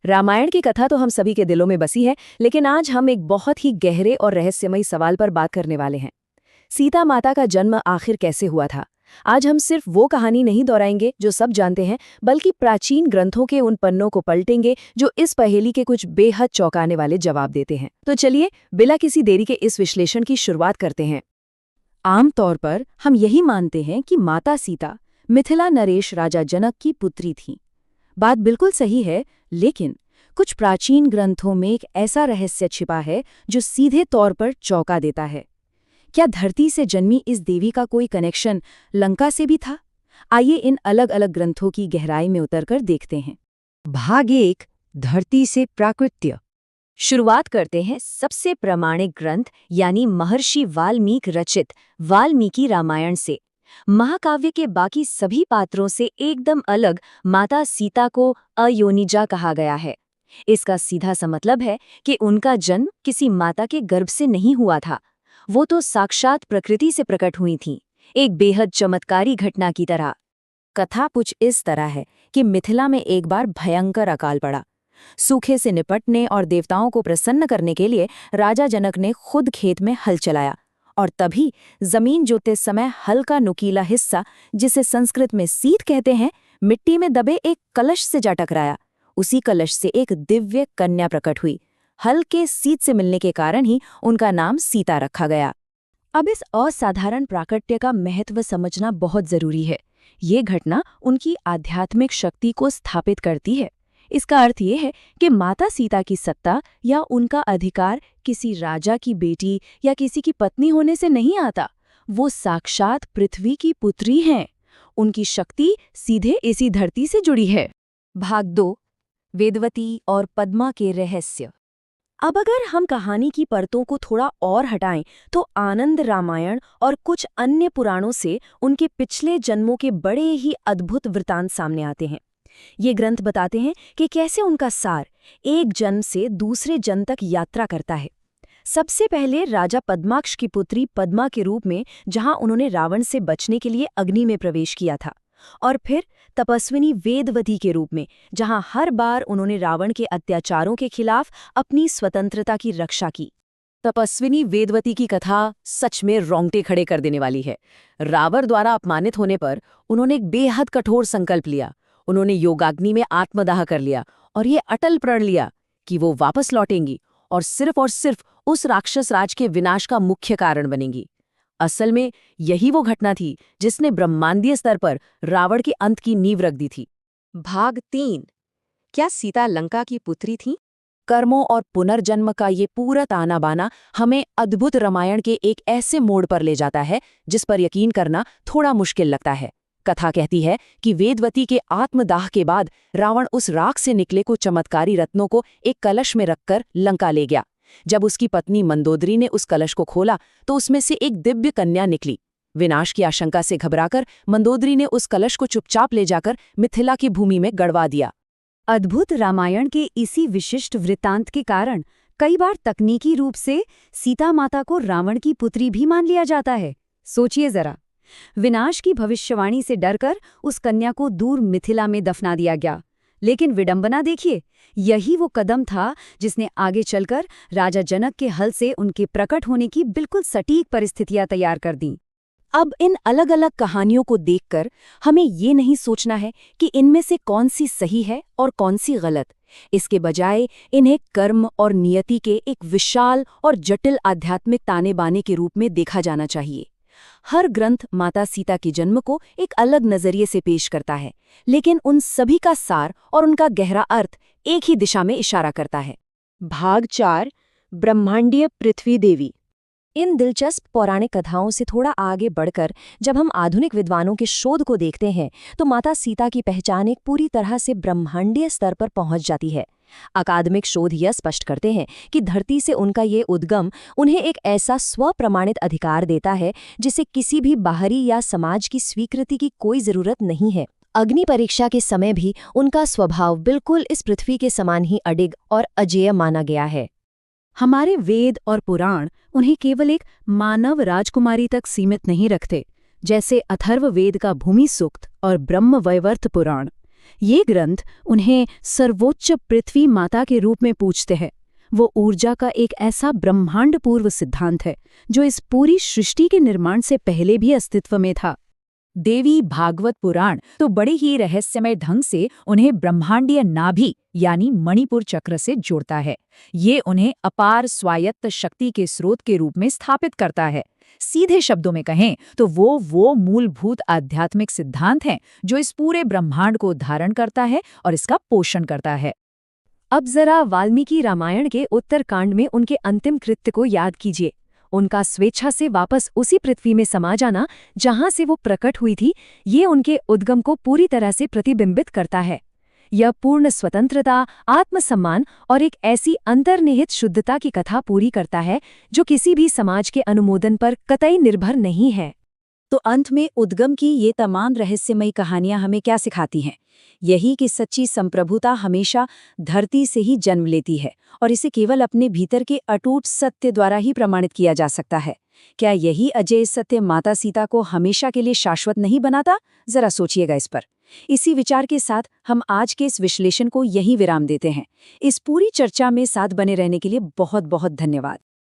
रामायण की कथा तो हम सभी के दिलों में बसी है, लेकिन आज हम एक बहुत ही गहरे और रहस्यमयी सवाल पर बात करने वाले हैं। सीता माता का जन्म आखिर कैसे हुआ था? आज हम सिर्फ वो कहानी नहीं दोहराएंगे जो सब जानते हैं, बल्कि प्राचीन ग्रंथों के उन पन्नों को पलटेंगे जो इस पहेली के कुछ बेहद चौंकाने वाले जवाब देते हैं। तो चलिए, बिना किसी देरी के इस विश्लेषण की शुरुआत करते हैं। आमतौर पर हम यही मानते हैं कि माता सीता मिथिला नरेश राजा जनक की पुत्री थीं। बात बिल्कुल सही है, लेकिन कुछ प्राचीन ग्रंथों में एक ऐसा रहस्य छिपा है जो सीधे तौर पर चौंका देता है। क्या धरती से जन्मी इस देवी का कोई कनेक्शन लंका से भी था? आइए इन अलग अलग ग्रंथों की गहराई में उतरकर देखते हैं। भाग 1, धरती से प्राकृत्य। शुरुआत करते हैं सबसे प्रामाणिक ग्रंथ यानी महर्षि वाल्मीकि रचित वाल्मीकि रामायण से। महाकाव्य के बाकी सभी पात्रों से एकदम अलग माता सीता को अयोनिजा कहा गया है। इसका सीधा सा मतलब है कि उनका जन्म किसी माता के गर्भ से नहीं हुआ था। वो तो साक्षात प्रकृति से प्रकट हुई थीं, एक बेहद चमत्कारी घटना की तरह। कथा कुछ इस तरह है कि मिथिला में एक बार भयंकर अकाल पड़ा। सूखे से निपटने और देवताओं को प्रसन्न करने के लिए राजा जनक ने खुद खेत में हल चलाया, और तभी जमीन जोतते समय हल्का नुकीला हिस्सा, जिसे संस्कृत में सीत कहते हैं, मिट्टी में दबे एक कलश से जा टकराया। उसी कलश से एक दिव्य कन्या प्रकट हुई। हल के सीत से मिलने के कारण ही उनका नाम सीता रखा गया। अब इस असाधारण प्राकट्य का महत्व समझना बहुत जरूरी है। ये घटना उनकी आध्यात्मिक शक्ति को स्थापित करती है। इसका अर्थ ये है कि माता सीता की सत्ता या उनका अधिकार किसी राजा की बेटी या किसी की पत्नी होने से नहीं आता। वो साक्षात पृथ्वी की पुत्री हैं। उनकी शक्ति सीधे इसी धरती से जुड़ी है। भाग 2, वेदवती और पद्मा के रहस्य। अब अगर हम कहानी की परतों को थोड़ा और हटाएं तो आनंद रामायण और कुछ अन्य पुराणों से उनके पिछले जन्मों के बड़े ही अद्भुत वृतांत सामने आते हैं। ये ग्रंथ बताते हैं कि कैसे उनका सार एक जन्म से दूसरे जन्म तक यात्रा करता है। सबसे पहले राजा पद्माक्ष की पुत्री पद्मा के रूप में, जहां उन्होंने रावण से बचने के लिए अग्नि में प्रवेश किया था, और फिर तपस्विनी वेदवती के रूप में, जहां हर बार उन्होंने रावण के अत्याचारों के खिलाफ अपनी स्वतंत्रता की रक्षा की। तपस्विनी वेदवती की कथा सच में रोंगटे खड़े कर देने वाली है। रावण द्वारा अपमानित होने पर उन्होंने एक बेहद कठोर संकल्प लिया। उन्होंने योगाग्नि में आत्मदाह कर लिया और ये अटल प्रण लिया कि वो वापस लौटेंगी और सिर्फ उस राक्षस राज के विनाश का मुख्य कारण बनेंगी। असल में यही वो घटना थी जिसने ब्रह्मांडीय स्तर पर रावण के अंत की नींव रख दी थी। भाग 3, क्या सीता लंका की पुत्री थी? कर्मों और पुनर्जन्म का ये पूरा ताना बाना हमें अद्भुत रामायण के एक ऐसे मोड़ पर ले जाता है जिस पर यकीन करना थोड़ा मुश्किल लगता है। कथा कहती है कि वेदवती के आत्मदाह के बाद रावण उस राख से निकले कुछ चमत्कारी रत्नों को एक कलश में रखकर लंका ले गया। जब उसकी पत्नी मंदोदरी ने उस कलश को खोला तो उसमें से एक दिव्य कन्या निकली। विनाश की आशंका से घबराकर मंदोदरी ने उस कलश को चुपचाप ले जाकर मिथिला की भूमि में गड़वा दिया। अद्भुत रामायण के इसी विशिष्ट वृत्तांत के कारण कई बार तकनीकी रूप से सीता माता को रावण की पुत्री भी मान लिया जाता है। सोचिए जरा, विनाश की भविष्यवाणी से डरकर उस कन्या को दूर मिथिला में दफना दिया गया। लेकिन विडंबना देखिए, यही वो कदम था जिसने आगे चलकर राजा जनक के हल से उनके प्रकट होने की बिल्कुल सटीक परिस्थितियां तैयार कर दीं। अब इन अलग अलग कहानियों को देखकर हमें ये नहीं सोचना है कि इनमें से कौन सी सही है और कौन सी गलत। इसके बजाय इन्हें कर्म और नियति के एक विशाल और जटिल आध्यात्मिक ताने बाने के रूप में देखा जाना चाहिए। हर ग्रंथ माता सीता के जन्म को एक अलग नजरिए से पेश करता है, लेकिन उन सभी का सार और उनका गहरा अर्थ एक ही दिशा में इशारा करता है। भाग 4, ब्रह्मांडीय पृथ्वी देवी। इन दिलचस्प पौराणिक कथाओं से थोड़ा आगे बढ़कर जब हम आधुनिक विद्वानों के शोध को देखते हैं तो माता सीता की पहचान एक पूरी तरह से ब्रह्मांडीय स्तर पर पहुंच जाती है। अकादमिक शोध यह स्पष्ट करते हैं कि धरती से उनका ये उद्गम उन्हें एक ऐसा स्वप्रमाणित अधिकार देता है जिसे किसी भी बाहरी या समाज की स्वीकृति की कोई जरूरत नहीं है। अग्नि परीक्षा के समय भी उनका स्वभाव बिल्कुल इस पृथ्वी के समान ही अडिग और अजेय माना गया है। हमारे वेद और पुराण उन्हें केवल एक मानव राजकुमारी तक सीमित नहीं रखते, जैसे अथर्ववेद का भूमि सूक्त और ब्रह्म वैवर्त पुराण। ये ग्रंथ उन्हें सर्वोच्च पृथ्वी माता के रूप में पूजते हैं। वो ऊर्जा का एक ऐसा ब्रह्मांड पूर्व सिद्धांत है जो इस पूरी सृष्टि के निर्माण से पहले भी अस्तित्व में था। देवी भागवत पुराण तो बड़े ही रहस्यमय ढंग से उन्हें ब्रह्मांडीय नाभि यानी मणिपुर चक्र से जोड़ता है। ये उन्हें अपार स्वायत्त शक्ति के स्रोत के रूप में स्थापित करता है। सीधे शब्दों में कहें तो वो मूलभूत आध्यात्मिक सिद्धांत हैं जो इस पूरे ब्रह्मांड को धारण करता है और इसका पोषण करता है। अब जरा वाल्मीकि रामायण के उत्तरकांड में उनके अंतिम कृत्य को याद कीजिए। उनका स्वेच्छा से वापस उसी पृथ्वी में समा जाना जहां से वो प्रकट हुई थी, ये उनके उद्गम को पूरी तरह से प्रतिबिंबित करता है। यह पूर्ण स्वतंत्रता, आत्मसम्मान और एक ऐसी अंतर्निहित शुद्धता की कथा पूरी करता है जो किसी भी समाज के अनुमोदन पर कतई निर्भर नहीं है। तो अंत में उद्गम की ये तमाम रहस्यमयी कहानियां हमें क्या सिखाती हैं? यही कि सच्ची संप्रभुता हमेशा धरती से ही जन्म लेती है और इसे केवल अपने भीतर के अटूट सत्य द्वारा ही प्रमाणित किया जा सकता है। क्या यही अजेय सत्य माता सीता को हमेशा के लिए शाश्वत नहीं बनाता? जरा सोचिएगा इस पर। इसी विचार के साथ हम आज के इस विश्लेषण को यहीं विराम देते हैं। इस पूरी चर्चा में साथ बने रहने के लिए बहुत बहुत धन्यवाद।